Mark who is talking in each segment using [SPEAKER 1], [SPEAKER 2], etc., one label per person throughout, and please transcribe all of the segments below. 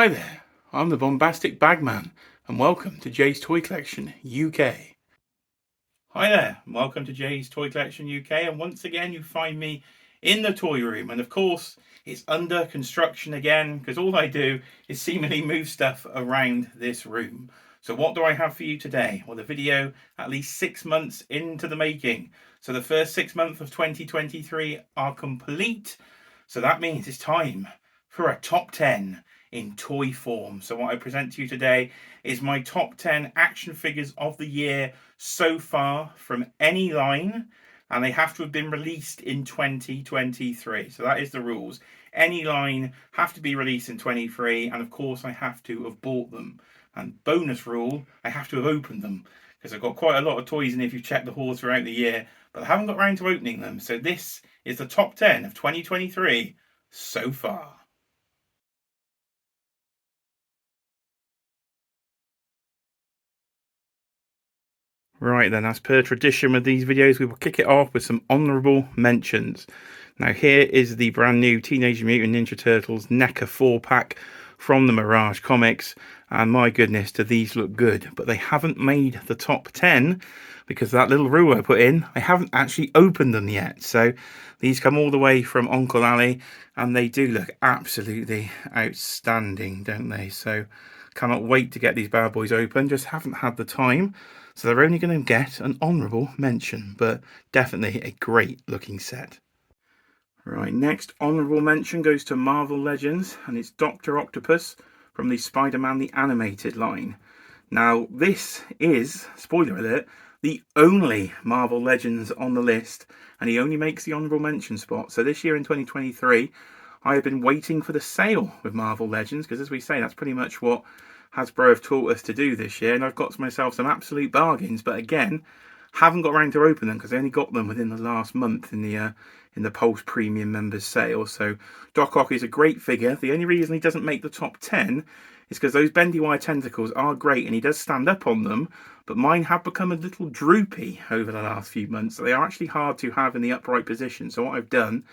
[SPEAKER 1] Hi there, I'm the Bombastic Bagman, and welcome to Jay's Toy Collection UK. Hi there, welcome to Jay's Toy Collection UK, and once again you find me in the toy room, and of course it's under construction again, because all I do is seemingly move stuff around this room. So what do I have for you today? Well, the video at least 6 months into the making. So the first 6 months of 2023 are complete, so that means it's time for a top 10 in toy form. So what I present to you today is my top 10 action figures of the year so far from any line, and they have to have been released in 2023. So that is the rules. Any line have to be released in 23, and of course I have to have bought them. And bonus rule, I have to have opened them, because I've got quite a lot of toys in if you've checked the haul throughout the year, but I haven't got around to opening them. So this is the top 10 of 2023 so far. Right then, as per tradition with these videos, we will kick it off with some honourable mentions. Now here is the brand new Teenage Mutant Ninja Turtles NECA 4-pack from the Mirage Comics, and my goodness, do these look good. But they haven't made the top 10 because that little rule I put in, I haven't actually opened them yet. So these come all the way from Uncle Ali, and they do look absolutely outstanding, don't they? So cannot wait to get these bad boys open, just haven't had the time. So they're only going to get an honourable mention, but definitely a great looking set. Right, next honourable mention goes to Marvel Legends, and it's Dr. Octopus from the Spiderman the Animated line. Now this is, spoiler alert, the only Marvel Legends on the list, and he only makes the honourable mention spot. So this year in 2023, I have been waiting for the sale with Marvel Legends, because as we say, that's pretty much what Hasbro have taught us to do this year, and I've got myself some absolute bargains, but again, haven't got around to open them because I only got them within the last month in the Pulse Premium members sale. So Doc Ock is a great figure. The only reason he doesn't make the top 10 is because those bendy wire tentacles are great and he does stand up on them, but mine have become a little droopy over the last few months. So they are actually hard to have in the upright position. So what I've done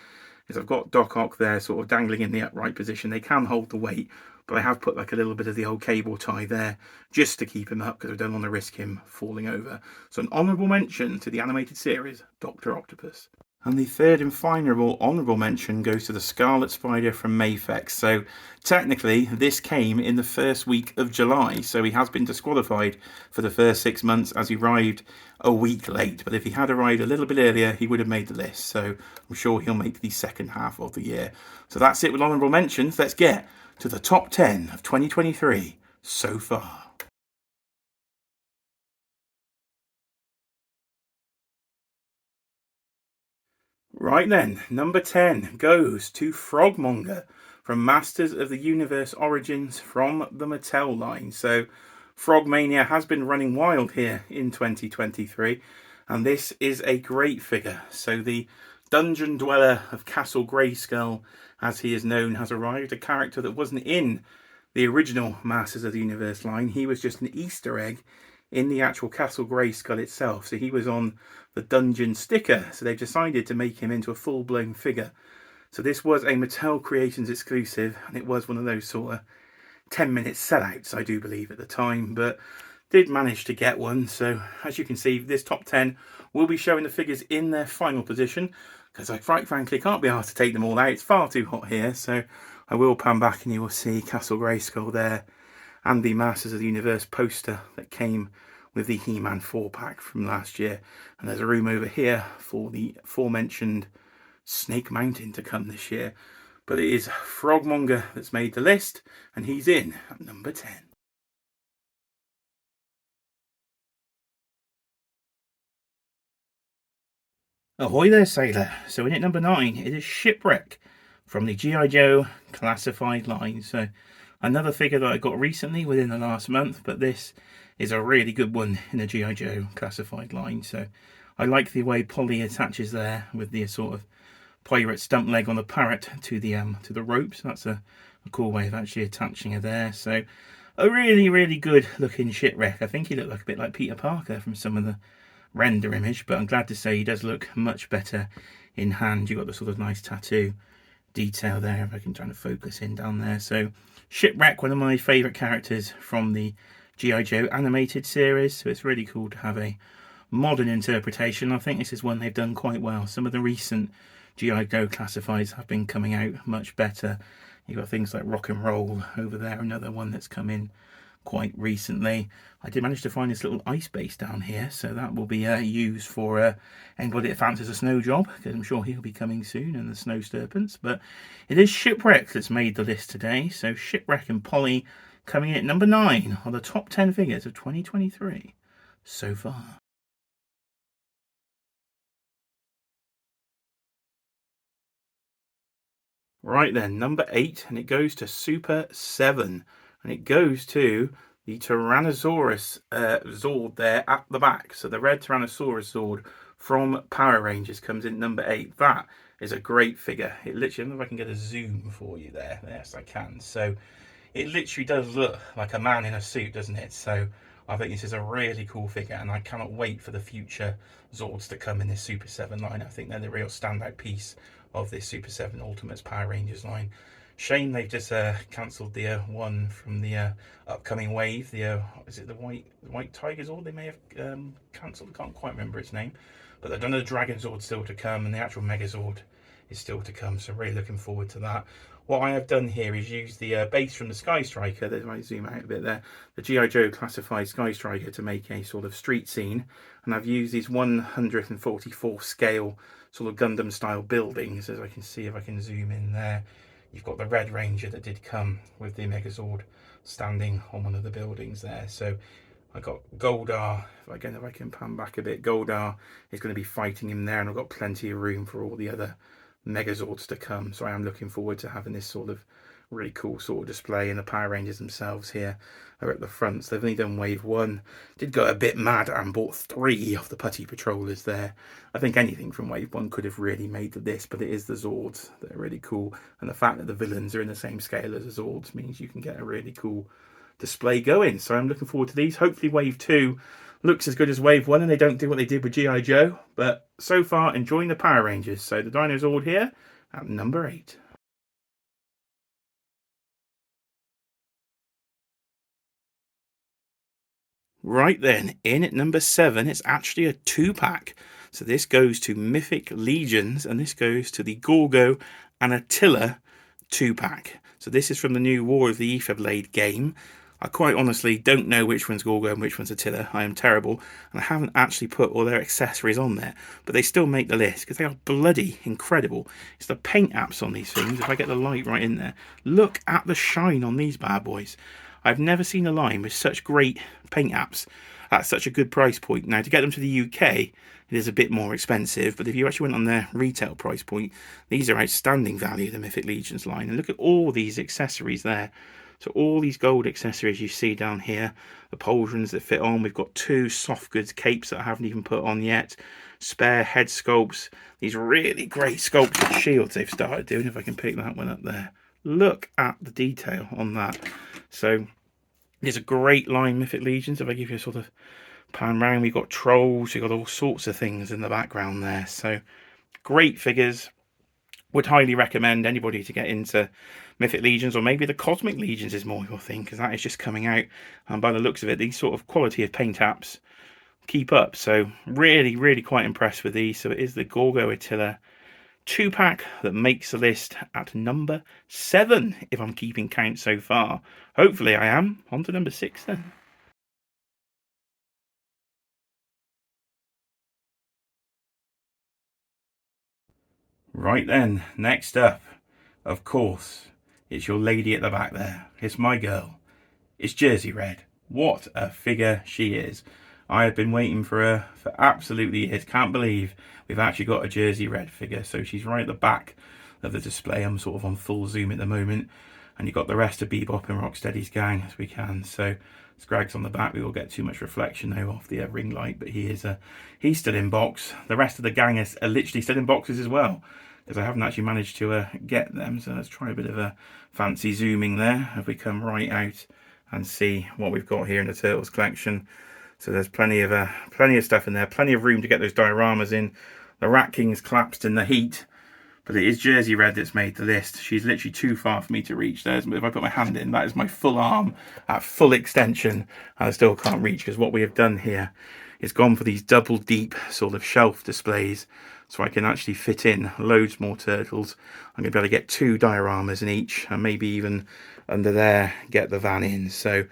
[SPEAKER 1] is I've got Doc Ock there sort of dangling in the upright position. They can hold the weight, but I have put like a little bit of the old cable tie there just to keep him up because I don't want to risk him falling over. So an honourable mention to the animated series, Dr. Octopus. And the third and final honourable mention goes to the Scarlet Spider from Mafex. So technically this came in the first week of July, so he has been disqualified for the first 6 months as he arrived a week late. But if he had arrived a little bit earlier, he would have made the list. So I'm sure he'll make the second half of the year. So that's it with honourable mentions. Let's get to the top 10 of 2023 so far. Right then, number 10 goes to Frogmonger from Masters of the Universe Origins from the Mattel line. So Frogmania has been running wild here in 2023, and this is a great figure. So the Dungeon Dweller of Castle Grayskull, as he is known, has arrived, a character that wasn't in the original Masters of the Universe line. He was just an Easter egg in the actual Castle Grayskull itself. So he was on the Dungeon sticker, so they've decided to make him into a full-blown figure. So this was a Mattel Creations exclusive, and it was one of those sort of 10-minute sellouts, I do believe, at the time, but did manage to get one. So as you can see, this top 10 will be showing the figures in their final position, because I quite frankly can't be asked to take them all out. It's far too hot here, so I will pan back and you will see Castle Grayskull there, and the Masters of the Universe poster that came with the He-Man 4-pack from last year. And there's a room over here for the aforementioned Snake Mountain to come this year. But it is Frogmonger that's made the list, and he's in at number 10. Ahoy there, sailor. So in at number 9, it is Shipwreck from the G.I. Joe Classified line. So another figure that I got recently within the last month, but this is a really good one in the G.I. Joe Classified line. So I like the way Polly attaches there with the sort of pirate stump leg on the parrot to the ropes. That's a cool way of actually attaching her there. So a really good looking Shipwreck. I think he looked like a bit like Peter Parker from some of the render image, but I'm glad to say he does look much better in hand. You've got the sort of nice tattoo detail there, if I can try to focus in down there. So Shipwreck, one of my favourite characters from the G.I. Joe animated series, so it's really cool to have a modern interpretation. I think this is one they've done quite well. Some of the recent G.I. Joe classifieds have been coming out much better. You've got things like Rock and Roll over there, another one that's come in quite recently. I did manage to find this little ice base down here, so that will be used for anybody that fancies a snow job, because I'm sure he'll be coming soon, and the Snow Serpents. But it is Shipwreck that's made the list today, so Shipwreck and Polly coming in at number 9 on the top 10 figures of 2023 so far. Right then, number 8, and it goes to Super 7, and it goes to the Tyrannosaurus Zord there at the back. So the red Tyrannosaurus Zord from Power Rangers comes in number 8. That is a great figure. It literally, I don't know if I can get a zoom for you there. Yes, I can. So it literally does look like a man in a suit, doesn't it? So I think this is a really cool figure, and I cannot wait for the future Zords to come in this Super 7 line. I think they're the real standout piece of this Super 7 Ultimates Power Rangers line. Shame they've just cancelled the one from the upcoming wave. The is it the White Tiger Zord? They may have cancelled. I can't quite remember its name, but they've done the Dragon Zord still to come, and the actual Megazord is still to come. So really looking forward to that. What I have done here is use the base from the Sky Striker. There's, I zoom out a bit there. The G.I. Joe classified Sky Striker to make a sort of street scene, and I've used these 144 scale sort of Gundam style buildings, as I can see if I can zoom in there. You've got the Red Ranger that did come with the Megazord standing on one of the buildings there. So I got Goldar, again if I can pan back a bit, Goldar is going to be fighting him there, and I've got plenty of room for all the other Megazords to come. So I am looking forward to having this sort of really cool sort of display, and the Power Rangers themselves here are at the front. So they've only done wave 1. Did go a bit mad and bought 3 of the putty patrollers there. I think anything from wave 1 could have really made this, but it is the Zords that are really cool, and the fact that the villains are in the same scale as the Zords means you can get a really cool display going. So I'm looking forward to these. Hopefully wave 2 looks as good as wave 1 and they don't do what they did with G.I. Joe, but so far enjoying the Power Rangers. So the Dino Zord here at number 8. Right then, in at number 7, it's actually a 2-pack. So this goes to Mythic Legions, and this goes to the Gorgo and Attila 2-pack. So this is from the new War of the Aether Blade game. I quite honestly don't know which one's Gorgo and which one's Attila. I am terrible, and I haven't actually put all their accessories on there, but they still make the list because they are bloody incredible. It's the paint apps on these things. If I get the light right in there, look at the shine on these bad boys. I've never seen a line with such great paint apps at such a good price point. Now, to get them to the UK, it is a bit more expensive, but if you actually went on their retail price point, these are outstanding value, the Mythic Legions line. And look at all these accessories there. So all these gold accessories you see down here, the pauldrons that fit on. We've got 2 soft goods capes that I haven't even put on yet, spare head sculpts, these really great sculpted shields they've started doing. If I can pick that one up there, look at the detail on that. So there's a great line, Mythic Legions. If I give you a sort of pan round, we've got trolls, you've got all sorts of things in the background there. So great figures. Would highly recommend anybody to get into Mythic Legions, or maybe the Cosmic Legions is more your thing, because that is just coming out. And by the looks of it, these sort of quality of paint apps keep up. So really quite impressed with these. So it is the Gorgo Attila 2-pack that makes the list at number 7, if I'm keeping count so far. Hopefully I am. On to number 6 then. Right then, next up, of course, it's your lady at the back there. It's my girl. It's Jersey Red. What a figure she is. I have been waiting for her for absolutely years. Can't believe we've actually got a Jersey Red figure. So she's right at the back of the display. I'm sort of on full zoom at the moment. And you've got the rest of Bebop and Rocksteady's gang as we can. So Scrag's on the back. We will get too much reflection though off the ring light. But he's still in box. The rest of the gang are literally still in boxes as well, because I haven't actually managed to get them. So let's try a bit of a fancy zooming there if we come right out and see what we've got here in the Turtles collection. So there's plenty of stuff in there, plenty of room to get those dioramas in. The Rat King's collapsed in the heat, But it is Jersey Red that's made the list. She's literally too far for me to reach. If I put my hand in, that is my full arm at full extension. I still can't reach, because what we have done here is gone for these double deep sort of shelf displays, so I can actually fit in loads more turtles. I'm going to be able to get 2 dioramas in each, and maybe even under there get the van in. So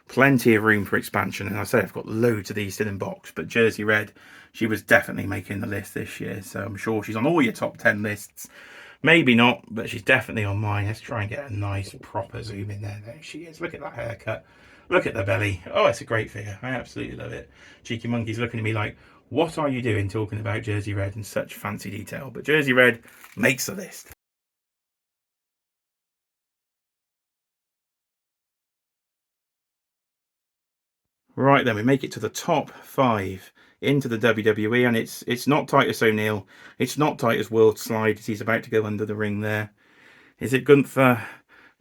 [SPEAKER 1] plenty of room for expansion. And I say I've got loads of these still in box, but Jersey Red, she was definitely making the list this year, so I'm sure she's on all your top 10 lists. Maybe not, but she's definitely on mine. Let's try and get a nice proper zoom in there. There she is. Look at that haircut. Look at the belly. Oh, it's a great figure. I absolutely love it. Cheeky Monkey's looking at me like, what are you doing talking about Jersey Red in such fancy detail? But Jersey Red makes the list. Right then, we make it to the top 5 into the WWE, and it's not Titus O'Neil, it's not Titus World Slide as he's about to go under the ring there. Is it Gunther?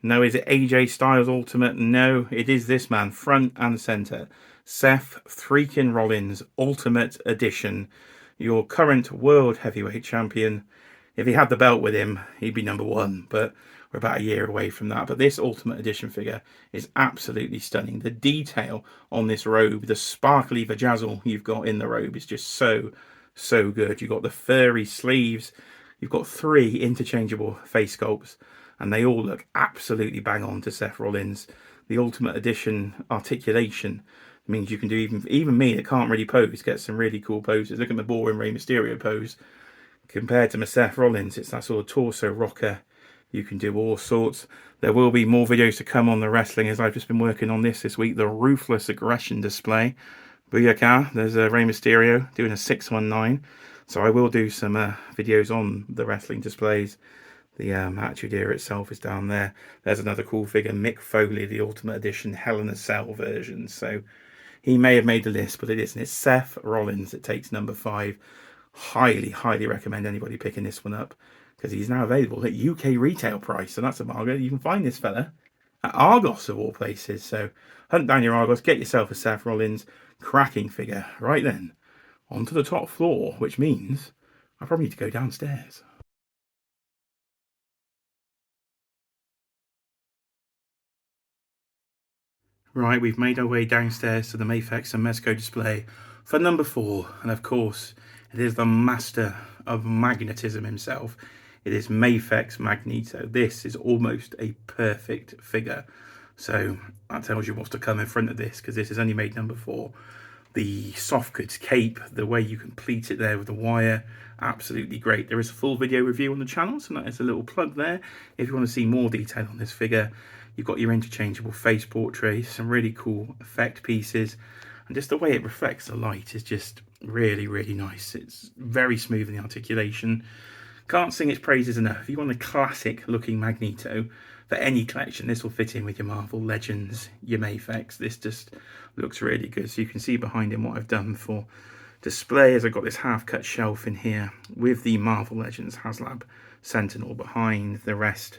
[SPEAKER 1] No. Is it AJ Styles Ultimate? No. It is this man, front and centre. Seth freaking Rollins Ultimate Edition, your current World Heavyweight Champion. If he had the belt with him, he'd be #1, but we're about a year away from that. But this Ultimate Edition figure is absolutely stunning. The detail on this robe, the sparkly vajazzle you've got in the robe is just so good. You've got the furry sleeves. You've got 3 interchangeable face sculpts, and they all look absolutely bang on to Seth Rollins. The Ultimate Edition articulation means you can do even me that can't really pose, get some really cool poses. Look at my boring Rey Mysterio pose. Compared to my Seth Rollins, it's that sort of torso rocker. You can do all sorts. There will be more videos to come on the wrestling, as I've just been working on this week, the Ruthless Aggression display. Booyaka, there's a Rey Mysterio doing a 619. So I will do some videos on the wrestling displays. The Attitude Era itself is down there. There's another cool figure, Mick Foley, the Ultimate Edition Hell in a Cell version. So he may have made the list, but it isn't. It's Seth Rollins that takes number 5. Highly recommend anybody picking this one up, because he's now available at UK retail price. So that's a bargain. You can find this fella at Argos of all places. So hunt down your Argos, get yourself a Seth Rollins cracking figure. Right then, onto the top floor, which means I probably need to go downstairs. Right, we've made our way downstairs to the Mafex and Mezco display for number 4, and of course it is the master of magnetism himself. It is Mafex Magneto. This is almost a perfect figure, so that tells you what's to come in front of this, because this is only made number 4. The soft goods cape, the way you complete it there with the wire, absolutely great. There is a full video review on the channel, so that is a little plug there. If you want to see more detail on this figure, you've got your interchangeable face portraits, some really cool effect pieces, and just the way it reflects the light is just really nice. It's very smooth in the articulation. Can't sing its praises enough. If you want a classic looking Magneto for any collection, this will fit in with your Marvel Legends, your Mafex. This just looks really good. So you can see behind him what I've done for display, as I've got this half cut shelf in here with the Marvel Legends HasLab Sentinel behind. The rest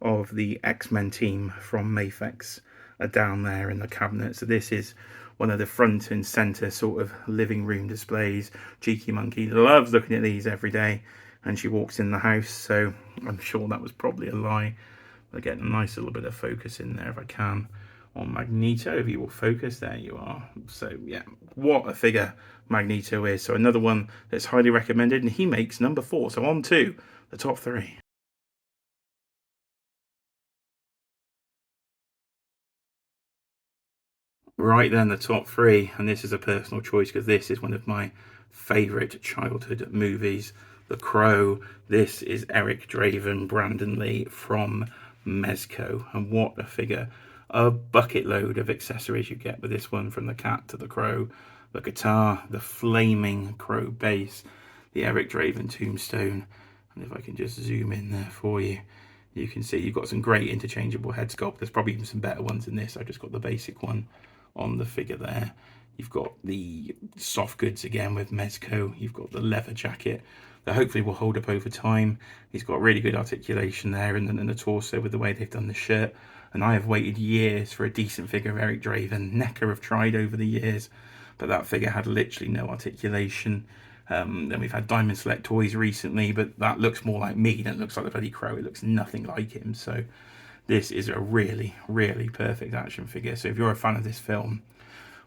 [SPEAKER 1] of the X-Men team from Mafex are down there in the cabinet. So this is one of the front and center sort of living room displays. Cheeky Monkey loves looking at these every day, and she walks in the house, so I'm sure that was probably a lie. I'll get a nice little bit of focus in there if I can on Magneto. If you will focus, there you are. So yeah, what a figure Magneto is. So another one that's highly recommended, and he makes number 4. So on to the top 3. Right then, the top 3, and this is a personal choice because this is one of my favourite childhood movies, The Crow. This is Eric Draven, Brandon Lee from Mezco, and what a figure. A bucket load of accessories you get with this one, from the cat to the crow, the guitar, the flaming crow bass, the Eric Draven tombstone, and if I can just zoom in there for you, you can see you've got some great interchangeable head sculpt. There's probably even some better ones than this. I just got the basic one on the figure there. You've got the soft goods again with Mezco. You've got the leather jacket that hopefully will hold up over time. He's got really good articulation there, and then the torso with the way they've done the shirt. And I have waited years for a decent figure of Eric Draven. NECA have tried over the years, but that figure had literally no articulation. Then we've had Diamond Select toys recently, but that looks more like me than it looks like the bloody Crow. It looks nothing like him. So this is a really, really perfect action figure. So if you're a fan of this film,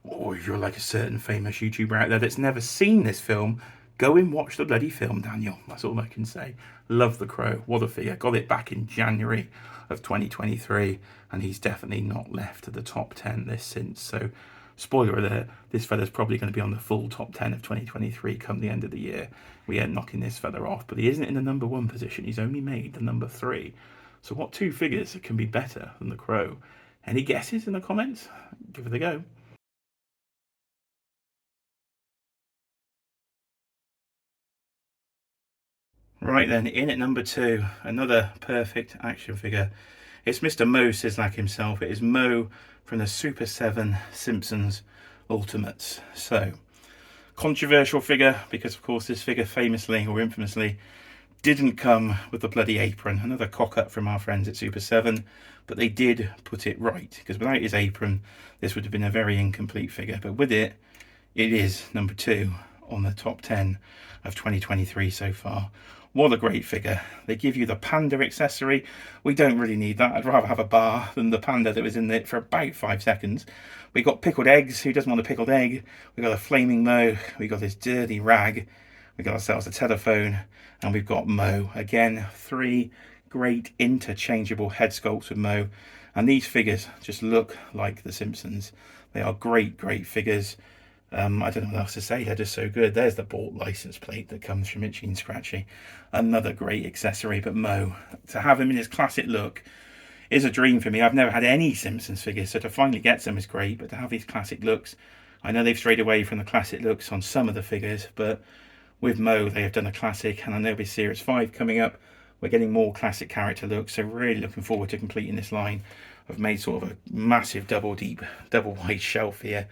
[SPEAKER 1] or you're like a certain famous YouTuber out there that's never seen this film, go and watch the bloody film, Daniel. That's all I can say. Love the Crow. What a figure. Got it back in January of 2023, and he's definitely not left the top 10 this since. So, spoiler alert, this fella's probably going to be on the full top 10 of 2023 come the end of the year. We ain't knocking this fella off, but he isn't in the number 1 position. He's only made the number 3. So what 2 figures can be better than the Crow? Any guesses in the comments? Give it a go. Right then, in at number 2, another perfect action figure. It's Mr. Mo Sislak himself. It is Mo from the Super 7 Simpsons Ultimates. So, controversial figure, because of course this figure famously or infamously didn't come with the bloody apron. Another cock-up from our friends at Super 7, but they did put it right, because without his apron, this would have been a very incomplete figure. But with it, it is number 2 on the top 10 of 2023 so far. What a great figure. They give you the panda accessory. We don't really need that. I'd rather have a bar than the panda that was in it for about 5 seconds. We got pickled eggs. Who doesn't want a pickled egg? We got a flaming Mo. We got this dirty rag. We got ourselves a telephone. And we've got Mo. Again, 3 great interchangeable head sculpts with Mo. And these figures just look like the Simpsons. They are great, great figures. I don't know what else to say. They're just so good. There's the bought license plate that comes from Itchy and Scratchy. Another great accessory. But Mo, to have him in his classic look is a dream for me. I've never had any Simpsons figures, so to finally get some is great. But to have these classic looks, I know they've strayed away from the classic looks on some of the figures, but with Mo, they have done a classic. And I know with Series 5 coming up, we're getting more classic character looks. So really looking forward to completing this line. I've made sort of a massive double wide shelf here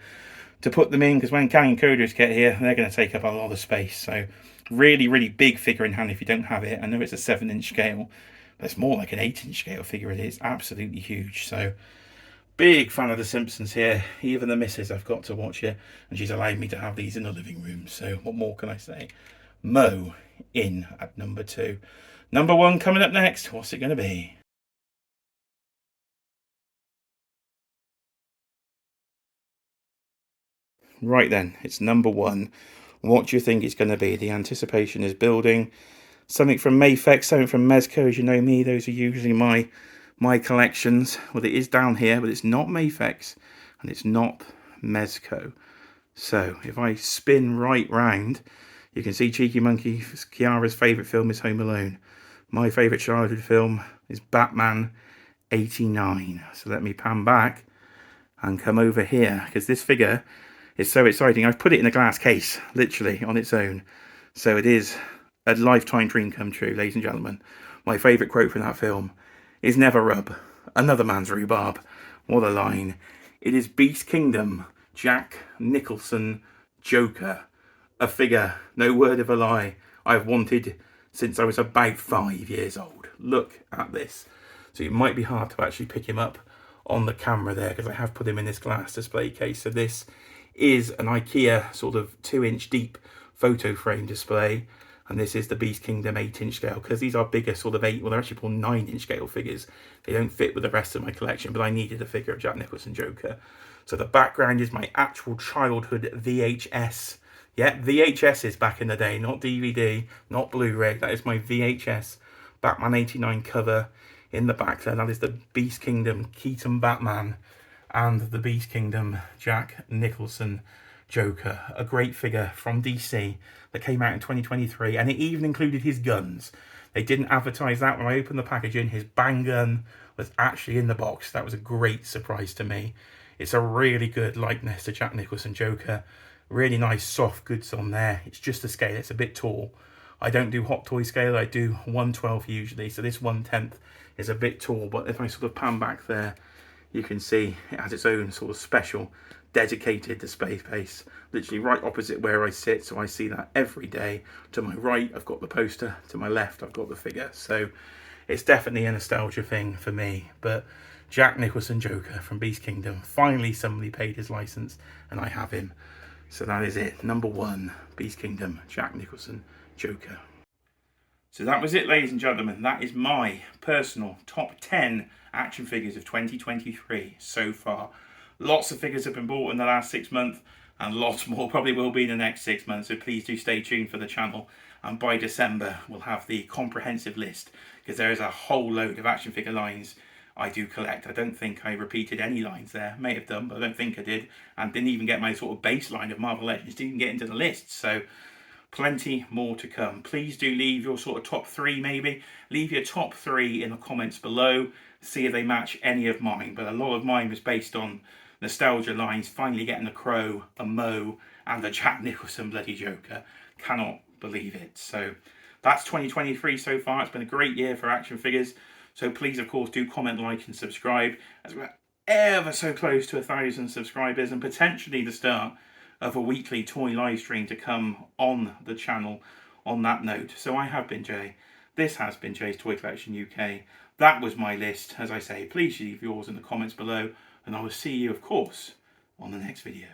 [SPEAKER 1] to put them in, because when Gang Coders get here, they're going to take up a lot of space. So really, really big figure in hand if you don't have it. I know it's a 7-inch scale, but it's more like an 8-inch scale figure. It is absolutely huge. So big fan of The Simpsons here. Even the missus, I've got to watch it, and she's allowed me to have these in the living room. So what more can I say? Mo in at number 2. Number 1 coming up next. What's it going to be? Right then, it's number 1. What do you think it's going to be? The anticipation is building. Something from Mafex, something from Mezco. As you know me, those are usually my collections. Well, it is down here, but it's not Mafex and it's not Mezco. So if I spin right round, you can see Cheeky Monkey, Kiara's favourite film is Home Alone. My favourite childhood film is Batman 89. So let me pan back and come over here, because this figure is so exciting. I've put it in a glass case, literally, on its own. So it is a lifetime dream come true, ladies and gentlemen. My favourite quote from that film is "Never rub another man's rhubarb." What a line. It is Beast Kingdom, Jack Nicholson, Joker. A figure, no word of a lie, I've wanted since I was about 5 years old. Look at this. So it might be hard to actually pick him up on the camera there, because I have put him in this glass display case. So this is an IKEA sort of 2-inch deep photo frame display, and this is the Beast Kingdom 8-inch scale, because these are bigger sort of 8, well they're actually called 9-inch scale figures. They don't fit with the rest of my collection, but I needed a figure of Jack Nicholson Joker. So the background is my actual childhood VHS. Yeah, VHSs back in the day, not DVD, not Blu-ray. That is my VHS Batman 89 cover in the back there. That is the Beast Kingdom Keaton Batman and the Beast Kingdom Jack Nicholson Joker. A great figure from DC that came out in 2023, and it even included his guns. They didn't advertise that when I opened the packaging. His bang gun was actually in the box. That was a great surprise to me. It's a really good likeness to Jack Nicholson Joker. Really nice soft goods on there. It's just a scale, it's a bit tall. I don't do hot toy scale, I do 1/12 usually, so this 1/10 is a bit tall. But if I sort of pan back there, you can see it has its own sort of special dedicated display space, literally right opposite where I sit, so I see that every day. To my right I've got the poster, to my left I've got the figure. So it's definitely a nostalgia thing for me. But Jack Nicholson Joker from Beast Kingdom, finally somebody paid his license and I have him. So that is it. Number 1, Beast Kingdom, Jack Nicholson, Joker. So that was it, ladies and gentlemen. That is my personal top 10 action figures of 2023 so far. Lots of figures have been bought in the last 6 months, and lots more probably will be in the next 6 months. So please do stay tuned for the channel. And by December, we'll have the comprehensive list, because there is a whole load of action figure lines I do collect. I don't think I repeated any lines there. May have done, but I don't think I did. And didn't even get my sort of baseline of Marvel Legends. Didn't get into the list. So plenty more to come. Please do leave your sort of top 3 maybe. Leave your top 3 in the comments below. See if they match any of mine. But a lot of mine was based on nostalgia lines. Finally getting a Crow, a Mo, and a Jack Nicholson bloody Joker. Cannot believe it. So that's 2023 so far. It's been a great year for action figures. So please, of course, do comment, like, and subscribe, as we're ever so close to 1,000 subscribers and potentially the start of a weekly toy live stream to come on the channel on that note. So I have been Jay. This has been Jay's Toy Collection UK. That was my list. As I say, please leave yours in the comments below, and I will see you, of course, on the next video.